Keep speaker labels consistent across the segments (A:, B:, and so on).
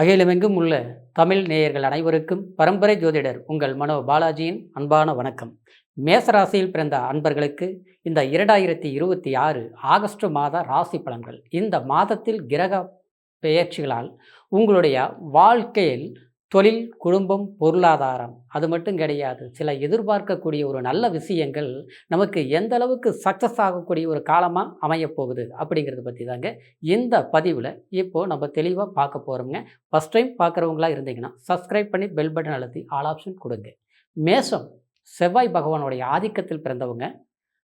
A: அகிலமெங்கும் உள்ள தமிழ் நேயர்கள் அனைவருக்கும் பரம்பரை ஜோதிடர் உங்கள் மனோ பாலாஜியின் அன்பான வணக்கம். மேசராசியில் பிறந்த அன்பர்களுக்கு இந்த 2026 ஆகஸ்ட் மாத ராசி பலன்கள். இந்த மாதத்தில் கிரக பெயர்ச்சிகளால் உங்களுடைய வாழ்க்கையில் தொழில், குடும்பம், பொருளாதாரம் அது மட்டும் கிடையாது. சில எதிர்பார்க்கக்கூடிய ஒரு நல்ல விஷயங்கள் நமக்கு எந்த அளவுக்கு சக்ஸஸ் ஆகக்கூடிய ஒரு காலமாக அமையப்போகுது அப்படிங்கிறத பற்றி தாங்க இந்த பதிவில் இப்போது நம்ம தெளிவாக பார்க்க போகிறோங்க. ஃபஸ்ட் டைம் பார்க்குறவங்களா இருந்தீங்கன்னா சப்ஸ்கிரைப் பண்ணி பெல் பட்டன் அழுத்தி ஆல் ஆப்ஷன் கொடுங்க. மேஷம், செவ்வாய் பகவானுடைய ஆதிக்கத்தில் பிறந்தவங்க.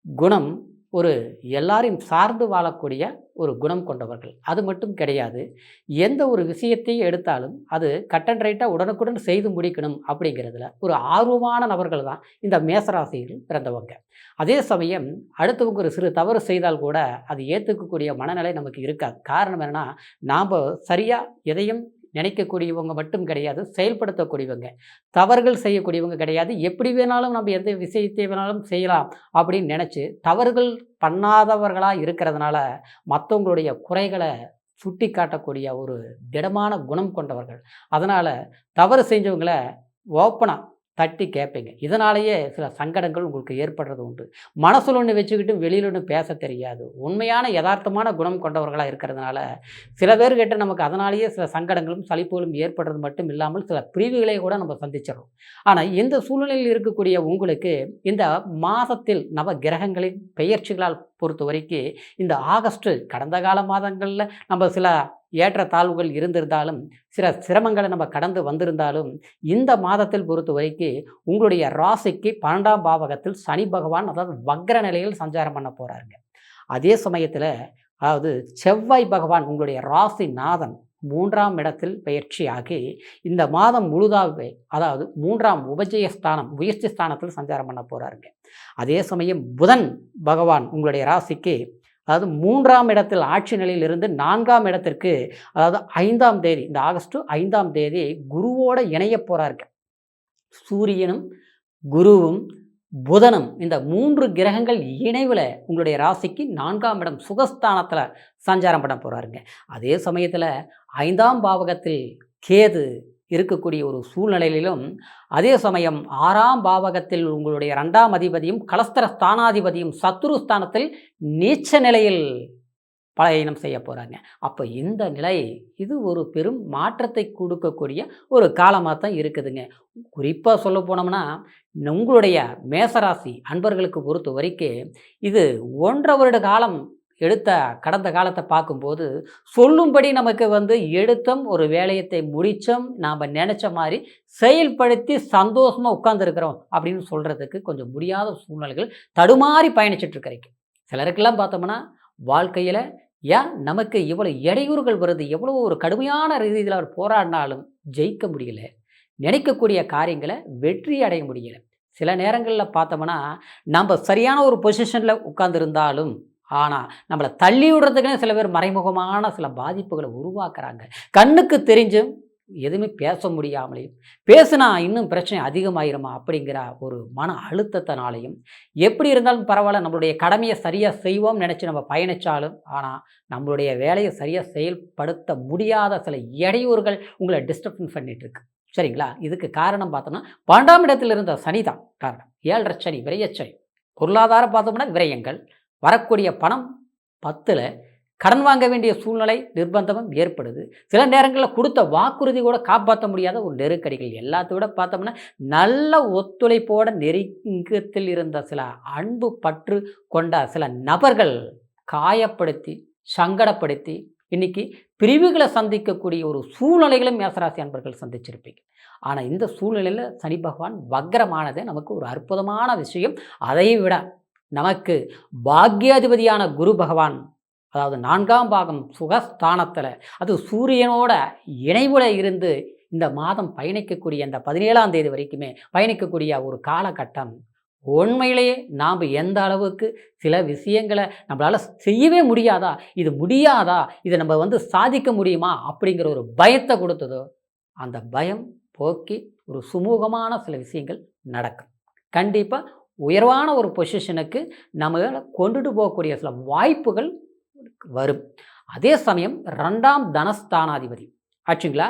A: குணம் ஒரு எல்லாரையும் சார்ந்து வாழக்கூடிய ஒரு குணம் கொண்டவர்கள். அது மட்டும் கிடையாது, எந்த ஒரு விஷயத்தையும் எடுத்தாலும் அது கட் அண்ட் ரைட்டாக உடனுக்குடன் செய்து முடிக்கணும் அப்படிங்கிறதுல ஒரு ஆர்வமான நபர்கள் தான் இந்த மேசராசியில் பிறந்தவங்க. அதே சமயம் அடுத்தவங்க ஒரு சிறு தவறு செய்தால் கூட அது ஏற்றுக்கக்கூடிய மனநிலை நமக்கு இருக்காது. காரணம் என்னென்னா, நாம் சரியாக எதையும் நினைக்கக்கூடியவங்க மட்டும் கிடையாது, செயல்படுத்தக்கூடியவங்க. தவறுகள் செய்யக்கூடியவங்க கிடையாது. எப்படி வேணாலும் நம்ம எந்த விஷயத்தை வேணாலும் செய்யலாம் அப்படின்னு நினச்சி தவறுகள் பண்ணாதவர்களாக இருக்கிறதுனால மற்றவங்களுடைய குறைகளை சுட்டி காட்டக்கூடிய ஒரு திடமான குணம் கொண்டவர்கள். அதனால் தவறு செஞ்சவங்களை ஓப்பனாக தட்டி கேட்பீங்க. இதனாலேயே சில சங்கடங்கள் உங்களுக்கு ஏற்படுறது உண்டு. மனசில் ஒன்று வச்சுக்கிட்டு வெளியில் ஒன்று பேச தெரியாது. உண்மையான யதார்த்தமான குணம் கொண்டவர்களாக இருக்கிறதுனால சில பேர்கிட்ட நமக்கு அதனாலேயே சில சங்கடங்களும் சலிப்புகளும் ஏற்படுறது மட்டும் இல்லாமல் சில பிரிவுகளை கூட நம்ம சந்திச்சிடறோம். ஆனால் இந்த சூழ்நிலையில் இருக்கக்கூடிய உங்களுக்கு இந்த மாதத்தில் நவ கிரகங்களின் பெயர்ச்சிகளால் பொறுத்த வரைக்கும் இந்த ஆகஸ்ட் கடந்த கால மாதங்களில் நம்ம சில ஏற்ற தாழ்வுகள் இருந்திருந்தாலும் சில சிரமங்களை நம்ம கடந்து வந்திருந்தாலும் இந்த மாதத்தில் பொறுத்த வரைக்கும் உங்களுடைய ராசிக்கு 12ஆம் பாவகத்தில் சனி பகவான் அதாவது வக்ர நிலையில் சஞ்சாரம் பண்ண போகிறாருங்க. அதே சமயத்தில் அதாவது செவ்வாய் பகவான் உங்களுடைய ராசி நாதன் 3ஆம் இடத்தில் பயிற்சியாகி இந்த மாதம் முழுதாகவே அதாவது 3ஆம் உபஜயஸ்தானம் உயர்ச்சி ஸ்தானத்தில் சஞ்சாரம் பண்ண போகிறாருங்க. அதே சமயம் புதன் பகவான் உங்களுடைய ராசிக்கு அதாவது 3ஆம் இடத்தில் ஆட்சி நிலையிலிருந்து 4ஆம் இடத்திற்கு அதாவது 5ஆம் தேதி இந்த ஆகஸ்ட் 5ஆம் தேதி குருவோடு இணைய போகிறாருங்க. சூரியனும் குருவும் புதனும் இந்த 3 கிரகங்கள் இணைவில் உங்களுடைய ராசிக்கு 4ஆம் இடம் சுகஸ்தானத்தில் சஞ்சாரம் பண்ண போகிறாருங்க. அதே சமயத்தில் 5ஆம் பாவகத்தில் கேது இருக்கக்கூடிய ஒரு சூழ்நிலையிலும் அதே சமயம் 6ஆம் பாவகத்தில் உங்களுடைய 2ஆம் அதிபதியும் கலஸ்தர ஸ்தானாதிபதியும் சத்துரு ஸ்தானத்தில் நீச்ச நிலையில் பயணம் செய்ய போகிறாங்க. அப்போ இந்த நிலை இது ஒரு பெரும் மாற்றத்தை கொடுக்கக்கூடிய ஒரு காலமாக தான் இருக்குதுங்க. குறிப்பாக சொல்ல போனோம்னா உங்களுடைய மேசராசி அன்பர்களுக்கு பொறுத்த வரைக்கும் இது 1.5 வருட காலம் எடுத்த கடந்த காலத்தை பார்க்கும்போது சொல்லும்படி நமக்கு எடுத்தோம் ஒரு வேலையத்தை முடித்தோம் நாம் நினச்ச மாதிரி செயல்படுத்தி சந்தோஷமாக உட்கார்ந்துருக்கிறோம் அப்படின்னு சொல்கிறதுக்கு கொஞ்சம் முடியாத சூழ்நிலைகள் தடுமாறி பயணிச்சிட்ருக்கிறீங்க. சிலருக்கெல்லாம் பார்த்தோம்னா வாழ்க்கையில் ஏன் நமக்கு இவ்வளோ இடையூறுகள் வருது, எவ்வளோ ஒரு கடுமையான ரீதியில் அவர் போராடினாலும் ஜெயிக்க முடியல, நினைக்கக்கூடிய காரியங்களை வெற்றி அடைய முடியலை. சில நேரங்களில் பார்த்தோம்னா நம்ம சரியான ஒரு பொசிஷனில் உட்கார்ந்துருந்தாலும் ஆனால் நம்மளை தள்ளி விடுறதுக்குன்னு சில பேர் மறைமுகமான சில பாதிப்புகளை உருவாக்குறாங்க. கண்ணுக்கு தெரிஞ்சும் எதுவுமே பேச முடியாமலையும் பேசுனா இன்னும் பிரச்சனை அதிகமாயிருமா அப்படிங்கிற ஒரு மன அழுத்தத்தினாலையும் எப்படி இருந்தாலும் பரவாயில்ல நம்மளுடைய கடமையை சரியாக செய்வோம் நினச்சி நம்ம பயணித்தாலும் ஆனால் நம்மளுடைய வேலையை சரியாக செயல்படுத்த முடியாத சில இடையூறுகள் உங்களை டிஸ்டர்பன்ஸ் பண்ணிகிட்ருக்கு. சரிங்களா? இதுக்கு காரணம் பார்த்தோம்னா 12ஆம் இடத்தில் இருந்த சனி தான் காரணம். 7.5 சனி, விரயச்சனி. பொருளாதாரம் பார்த்தோம்னா விரயங்கள், வரக்கூடிய பணம் 10ல் கடன் வாங்க வேண்டிய சூழ்நிலை நிர்பந்தமும் ஏற்படுது. சில நேரங்களில் கொடுத்த வாக்குறுதி கூட காப்பாற்ற முடியாத ஒரு நெருக்கடிகள். எல்லாத்தோட பார்த்தோம்னா நல்ல ஒத்துழைப்போட நெருக்கத்தில் இருந்த சில அன்பு பற்று கொண்ட சில நபர்கள் காயப்படுத்தி சங்கடப்படுத்தி இன்றைக்கி பிரிவுகளை சந்திக்கக்கூடிய ஒரு சூழ்நிலைகளும் மேசராசி அன்பர்கள் சந்திச்சிருப்பீங்க. ஆனால் இந்த சூழ்நிலையில் சனி பகவான் வக்ரமானதே நமக்கு ஒரு அற்புதமான விஷயம். அதை விட நமக்கு பாக்யாதிபதியான குரு பகவான் அதாவது 4ஆம் பாகம் சுகஸ்தானத்தில் அது சூரியனோட இணைவுல இருந்து இந்த மாதம் பயணிக்கக்கூடிய இந்த 17ஆம் தேதி வரைக்குமே பயணிக்கக்கூடிய ஒரு காலகட்டம். உண்மையிலேயே நாம் எந்த அளவுக்கு சில விஷயங்களை நம்மளால் செய்யவே முடியாதா, இது முடியாதா, இதை நம்ம சாதிக்க முடியுமா அப்படிங்கிற ஒரு பயத்தை கொடுத்ததோ அந்த பயம் போக்கி ஒரு சுமூகமான சில விஷயங்கள் நடக்கும். கண்டிப்பாக உயர்வான ஒரு பொசிஷனுக்கு நம்ம கொண்டுட்டு போகக்கூடிய சில வாய்ப்புகள் வரும். அதே சமயம் 2ஆம் தனஸ்தானாதிபதி ஆச்சுங்களா?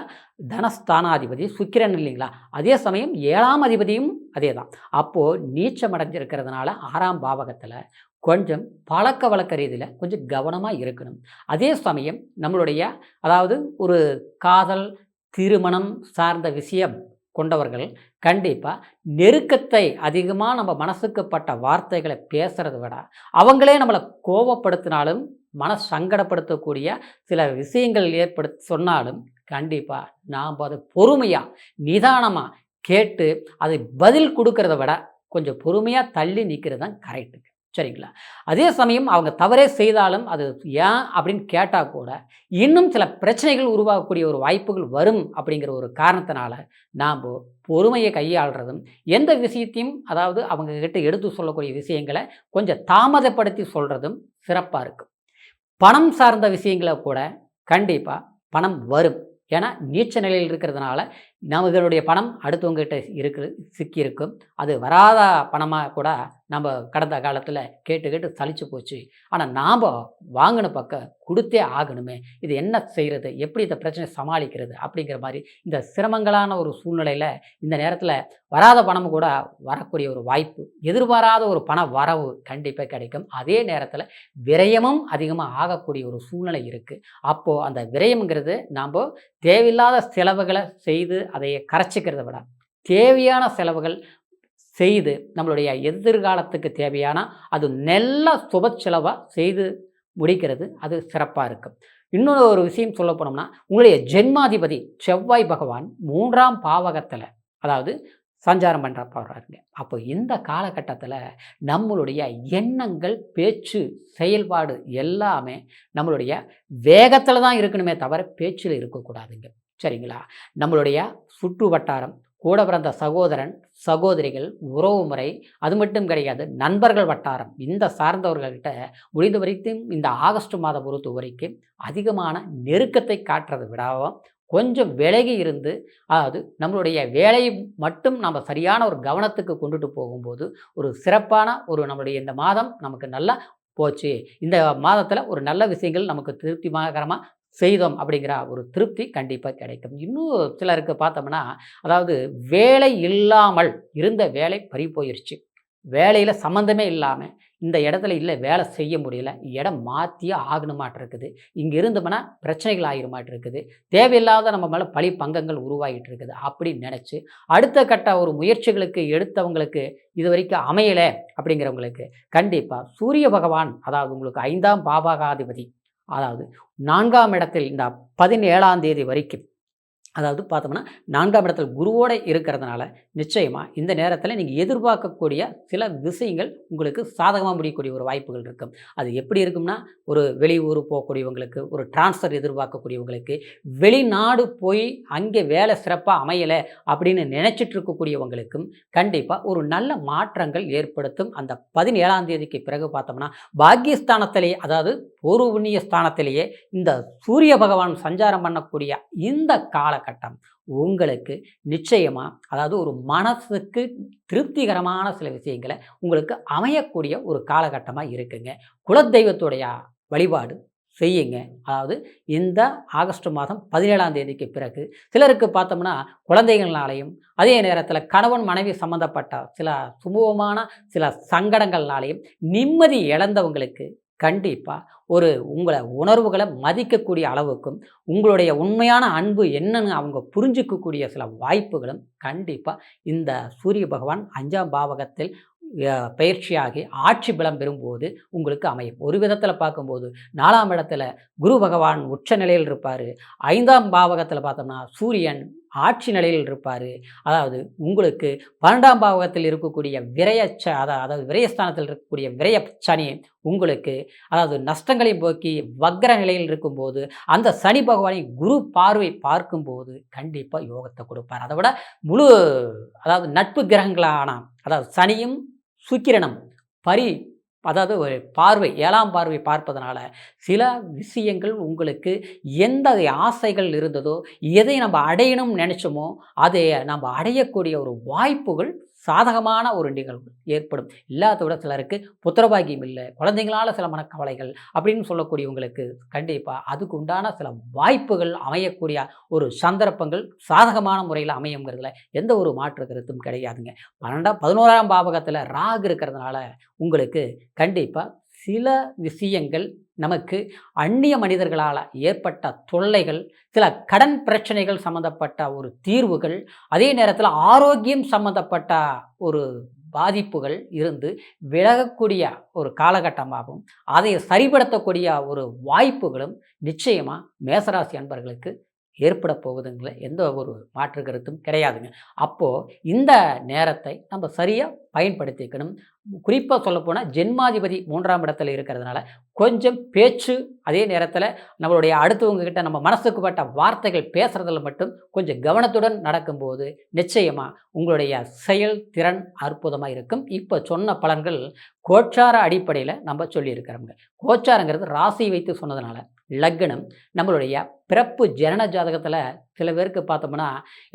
A: தனஸ்தானாதிபதி சுக்கிரன் இல்லைங்களா? அதே சமயம் 7ஆம் அதிபதியும் அதே தான். அப்போது நீச்சம் அடைஞ்சிருக்கிறதுனால 6ஆம் பாவகத்தில் கொஞ்சம் பழக்கவழக்க ரீதியில கொஞ்சம் கவனமா இருக்கணும். அதே சமயம் நம்மளுடைய அதாவது ஒரு காதல், திருமணம் சார்ந்த விஷயம் கொண்டவர்கள் கண்டிப்பா நெருக்கத்தை அதிகமா நம்ம மனசுக்கு பட்ட வார்த்தைகள பேசுறத விட, அவங்களே நம்மள கோவப்படுத்தினாலும், சங்கடப்படுத்தக்கூடிய சில விஷயங்கள் சொன்னாலும், கண்டிப்பா நாம அத பொறுமையா, நிதானமா கேட்டு, அதை பதில் குடுக்கிறத விட, கொஞ்சம் பொறுமையா தள்ளி நிக்கிறது தான் கரெக்ட். சரிங்களா? அதே சமயம் அவங்க தவறே செய்தாலும், அது ஏன் அப்படின்னு கேட்டா கூட, இன்னும் சில பிரச்சனைகள் உருவாகக்கூடிய ஒரு வாய்ப்புகள் வரும் அப்படிங்கிற ஒரு காரணத்தினால, நாம்போ பொறுமைய கையாள்றதும், எந்த விஷயத்தையும் அதாவது அவங்க கிட்ட எடுத்து சொல்லக்கூடிய விஷயங்கள கொஞ்சம் தாமதப்படுத்தி சொல்றதும் சிறப்பா இருக்கும். பணம் சார்ந்த விஷயங்கள கூட கண்டிப்பா பணம் வரும். ஏன்னா, நீச்ச நிலையில் இருக்கிறதுனால, நம்மளுடைய பணம் அடுத்தவங்ககிட்ட சிக்கியிருக்கும். அது வராத பணமா கூட நம்ம கடந்த காலத்தில கேட்டு கேட்டு சலிச்சு போச்சு. ஆனா, நாம வாங்கின பக்கம் குடுத்தே ஆகணுமே! இது என்ன செய்றது? எப்படி இந்த பிரச்சனைய சமாளிக்கிறது? அப்படிங்கிற மாரி இந்த சிரமங்களான ஒரு சூழ்நிலையில, இந்த நேரத்தில வராத பணம் கூட வரக்கூடிய ஒரு வாய்ப்பு, எதிர்பாராத ஒரு பண வரவு கண்டிப்பா கிடைக்கும். அதே நேரத்தில விரயமும் அதிகமா ஆகக்கூடிய ஒரு சூழ்நிலை இருக்கு. அப்போ அந்த விரயம்ங்கிறது நாம்ப தேவையில்லாத செலவுகள செய்து அதைய கரைச்சுக்கிறத விட, தேவையான செலவுகள் செய்து நம்மளுடைய எதிர்காலத்துக்கு தேவையான அது நல்ல சுப செலவா செய்து முடிக்கிறது அது சிறப்பா இருக்கும். இன்னொரு ஒரு விஷயம் சொல்லப் போனோம்னா, உங்களுடைய ஜென்மாதிபதி செவ்வாய் பகவான் 3ஆம் பாவகத்தில அதாவது சஞ்சாரம் பண்ற போறாருங்க. அப்போ இந்த காலகட்டத்தில நம்மளுடைய எண்ணங்கள், பேச்சு, செயல்பாடு எல்லாமே நம்மளுடைய வேகத்தில தான் இருக்கணுமே தவிர பேச்சில இருக்கக்கூடாதுங்க. சரிங்களா? நம்மளுடைய சுற்று வட்டாரம், கூட பிறந்த சகோதரன், சகோதரிகள், உறவுமுறை அது மட்டும் கிடையாது. நண்பர்கள் வட்டாரம் இந்த சார்ந்தவர்கள்ட்ட முடிந்த வரைக்கும் இந்த ஆகஸ்ட் மாதம் பொறுத்தவரைக்கும் அதிகமான நெருக்கத்தை காட்டுறத விடாம கொஞ்சம் விலகி இருந்து, அதாவது நம்மளுடைய வேலையை மட்டும் நம்ம சரியான ஒரு கவனத்துக்கு கொண்டுட்டு போகும்போது, ஒரு சிறப்பான ஒரு நம்மளுடைய இந்த மாதம் நமக்கு நல்லா போச்சு. இந்த மாதத்தில ஒரு நல்ல விஷயங்கள் நமக்கு திருப்திகரமா செய்தோம் அப்படிங்கிற ஒரு திருப்தி கண்டிப்பா கிடைக்கும். இன்னும் சிலருக்கு பார்த்தோம்னா, அதாவது வேலை இல்லாமல் இருந்த வேலை பறி போயிருச்சு. வேலையில சம்மந்தமே இல்லாம, இந்த இடத்துல இல்ல வேலை செய்ய முடியல. இடம் மாத்தியே ஆகணுமாட்ருக்குது. இங்க இருந்தோம்னா பிரச்சனைகள் ஆயிருமாட்ருக்குது. தேவையில்லாத நம்ம மேல பழி பங்கங்கள் உருவாகிட்டு இருக்குது. அப்படின்னு நெனச்சு, அடுத்த கட்ட ஒரு முயற்சிகளுக்கு எடுத்தவங்களுக்கு இதுவரைக்கும் அமையல அப்படிங்கிறவங்களுக்கு, கண்டிப்பா சூரிய பகவான் அதாவது உங்களுக்கு 5ஆம் பாவகாதிபதி, அதாவது 4ஆம் இடத்தில் இந்த 17ஆம் தேதி வரைக்கும் அதாவது பார்த்தோம்னா 4ஆம் இடத்துல குருவோட இருக்கிறதுனால, நிச்சயமா இந்த நேரத்தில நீங்க எதிர்பார்க்கக்கூடிய சில விஷயங்கள் உங்களுக்கு சாதகமா முடியக்கூடிய ஒரு வாய்ப்புகள் இருக்கும். அது எப்படி இருக்கும்னா, ஒரு வெளியூர் போகக்கூடியவங்களுக்கு, ஒரு ட்ரான்ஸ்ஃபர் எதிர்பார்க்கக்கூடியவங்களுக்கு, வெளிநாடு போய் அங்கே வேலை சிறப்பா அமையல அப்படின்னு நினைச்சிட்டு இருக்கக்கூடியவங்களுக்கும், கண்டிப்பா ஒரு நல்ல மாற்றங்கள் ஏற்படுத்தும். அந்த 17ஆம் தேதிக்கு பிறகு பார்த்தோம்னா, பாக்கியஸ்தானத்திலேயே அதாவது பூர்வ புண்ணிய ஸ்தானத்திலேயே இந்த சூரிய பகவான் சஞ்சாரம் பண்ணக்கூடிய இந்த காலகட்டம் உங்களுக்கு நிச்சயமா அதாவது ஒரு மனசுக்கு திருப்திகரமான சில விஷயங்களை உங்களுக்கு அமையக்கூடிய ஒரு காலகட்டமாக இருக்குங்க. குலதெய்வத்துடைய வழிபாடு செய்யுங்க. அதாவது இந்த ஆகஸ்ட் மாதம் 17ஆம் தேதிக்கு பிறகு சிலருக்கு பார்த்தோம்னா குழந்தைகள்னாலையும் அதே நேரத்தில் கணவன் மனைவி சம்பந்தப்பட்ட சில சுமூகமான சில சங்கடங்கள்னாலையும் நிம்மதி இழந்தவங்களுக்கு கண்டிப்பா ஒரு உங்கள உணர்வுகள மதிக்கக்கூடிய அளவுக்கும், உங்களுடைய உண்மையான அன்பு என்னன்னு அவங்க புரிஞ்சுக்கக்கூடிய சில வாய்ப்புகளும் கண்டிப்பா இந்த சூரிய பகவான் 5ஆம் பாவகத்தில் பயிற்சியாகி ஆட்சி பலம் பெறும்போது உங்களுக்கு அமையும். ஒரு விதத்தில பார்க்கும்போது 4ஆம் இடத்துல குரு பகவான் உச்ச நிலையில் இருப்பாரு. 5ஆம் பாவகத்தில பார்த்தோம்னா சூரியன் ஆட்சி நிலையில் இருப்பாரு. அதாவது உங்களுக்கு 12ஆம் பாவகத்தில் இருக்கக்கூடிய அதாவது விரயஸ்தானத்தில் இருக்கக்கூடிய விரய சனி உங்களுக்கு அதாவது நஷ்டங்களை போக்கி வக்ர நிலையில் இருக்கும்போது, அந்த சனி பகவானை குரு பார்வை பார்க்கும்போது கண்டிப்பா யோகத்த கொடுப்பார். அத விட முழு அதாவது நட்பு கிரகங்களான அதாவது சனியும், சுக்கிரனும் பரி அதாவது ஒரு பார்வை 7ஆம் பார்வை பார்ப்பதனால, சில விஷயங்கள் உங்களுக்கு எந்த ஆசைகள் இருந்ததோ, எதை நம்ம அடையணும்னு நெனைச்சோமோ, அதை நம்ம அடையக்கூடிய ஒரு வாய்ப்புகள் சாதகமான ஒரு நிகழ்வு ஏற்படும். எல்லாத்த விட சிலருக்கு புத்திரபாகியம் இல்லை, குழந்தைங்களால சில மனக்கவலைகள் அப்படின்னு சொல்லக்கூடியவங்களுக்கு கண்டிப்பாக அதுக்கு உண்டான சில வாய்ப்புகள் அமையக்கூடிய ஒரு சந்தர்ப்பங்கள் சாதகமான முறையில் அமையுங்கிறதுல எந்த ஒரு மாற்று கருத்தும் கிடையாதுங்க. 11ஆம் பாவகத்தில் ராகு இருக்கிறதுனால உங்களுக்கு கண்டிப்பாக சில விஷயங்கள் நமக்கு அந்நிய மனிதர்களால் ஏற்பட்ட தொல்லைகள், சில கடன் பிரச்சனைகள் சம்மந்தப்பட்ட ஒரு தீர்வுகள், அதே நேரத்தில் ஆரோக்கியம் சம்மந்தப்பட்ட ஒரு பாதிப்புகள் இருந்து விலகக்கூடிய ஒரு காலகட்டமாகவும், அதை சரிப்படுத்தக்கூடிய ஒரு வாய்ப்புகளும் நிச்சயமாக மேசராசி அன்பர்களுக்கு ஏற்பட போகுதுங்கள எந்த ஒரு மாற்று கருத்தும் கிடையாதுங்க. அப்போது இந்த நேரத்தை நம்ம சரியாக பயன்படுத்திக்கணும். குறிப்பாக சொல்லப்போனால் ஜென்மாதிபதி 3ஆம் இடத்துல இருக்கிறதுனால கொஞ்சம் பேச்சு, அதே நேரத்தில் நம்மளுடைய அடுத்தவங்க கிட்ட நம்ம மனசுக்கு பட்ட வார்த்தைகள் பேசுகிறதுல மட்டும் கொஞ்சம் கவனத்துடன் நடக்கும்போது நிச்சயமாக உங்களுடைய செயல்திறன் அற்புதமாக இருக்கும். இப்போ சொன்ன பலன்கள் கோச்சார அடிப்படையில் நம்ம சொல்லியிருக்கிறோங்க. கோச்சாரங்கிறது ராசி வைத்து சொன்னதுனால லக்னம் நம்மளுடைய பிறப்பு ஜனன ஜாதகத்தில் சில பேருக்கு பார்த்தோம்னா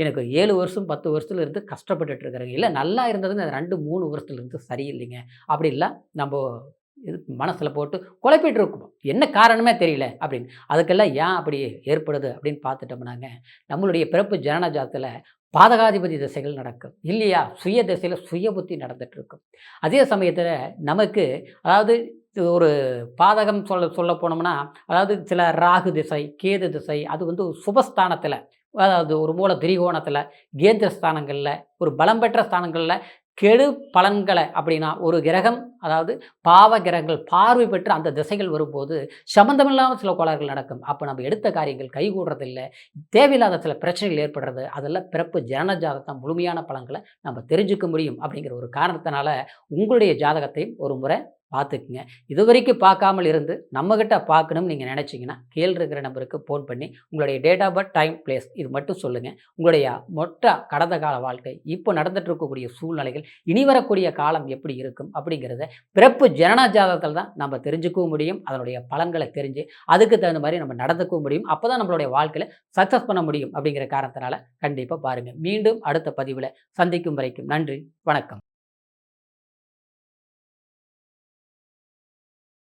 A: எனக்கு 7 வருஷம் 10 வருஷத்துல இருந்து கஷ்டப்பட்டுட்டு இருக்கிறேங்க, இல்லை நல்லா இருந்ததுங்க 2 3 வருஷத்துல இருந்து சரியில்லைங்க, அப்படி இல்லை நம்ம இது மனசில் போட்டு குழப்பிட்டு இருக்கோம், என்ன காரணமே தெரியல அப்படின்னு. அதுக்கெல்லாம் ஏன் அப்படி ஏற்படுது அப்படின்னு பார்த்துட்டோம்னாங்க, நம்மளுடைய பிறப்பு ஜனன ஜாதகத்தில் பாதகாதிபதி திசைகள் நடக்கும் இல்லையா, சுய திசையில் சுய புத்தி நடந்துட்டு இருக்கும். அதே சமயத்தில் நமக்கு அதாவது ஒரு பாதகம் சொல்ல போனோம்னா, அதாவது சில ராகு திசை, கேது திசை, அது வந்து சுபஸ்தானத்தில், அதாவது ஒரு மூல திரிகோணத்தில், கேந்திர ஸ்தானங்களில், ஒரு பலம் பெற்ற ஸ்தானங்களில் கெடு பலன்களை அப்படின்னா ஒரு கிரகம், அதாவது பாவ கிரகங்கள் பார்வை பெற்று அந்த திசைகள் வரும்போது சம்மந்தமில்லாமல் சில கோளாறுகள் நடக்கும். அப்போ நம்ம எடுத்த காரியங்கள் கைகூடுறதில்லை, தேவையில்லாத சில பிரச்சனைகள் ஏற்படுறது. அதெல்லாம் பிறப்பு ஜனன ஜாதகத்தான் முழுமையான பலன்களை நம்ம தெரிஞ்சுக்க முடியும். அப்படிங்கிற ஒரு காரணத்தினால உங்களுடைய ஜாதகத்தையும் ஒரு முறை பார்த்துக்குங்க. இதுவரைக்கும் பார்க்காமல் இருந்து நம்மக்கிட்ட பார்க்கணும்னு நீங்கள் நினச்சிங்கன்னா கீழே இருக்கிற நம்பருக்கு ஃபோன் பண்ணி உங்களுடைய date of birth, time, place இது மட்டும் சொல்லுங்கள். உங்களுடைய மொத்த கடந்த கால வாழ்க்கை, இப்போ நடந்துட்டு இருக்கக்கூடிய சூழ்நிலைகள், இனி வரக்கூடிய காலம் எப்படி இருக்கும் அப்படிங்கிறத பிறப்பு ஜனன ஜாதகத்தில் தான் நம்ம தெரிஞ்சுக்கவும் முடியும். அதனுடைய பலன்களை தெரிஞ்சு அதுக்கு தகுந்த மாதிரி நம்ம நடந்துக்கவும் முடியும். அப்போ தான் நம்மளுடைய வாழ்க்கையில் சக்ஸஸ் பண்ண முடியும். அப்படிங்கிற காரணத்தினால கண்டிப்பாக பாருங்கள். மீண்டும் அடுத்த பதிவில் சந்திக்கும் வரைக்கும் நன்றி, வணக்கம்.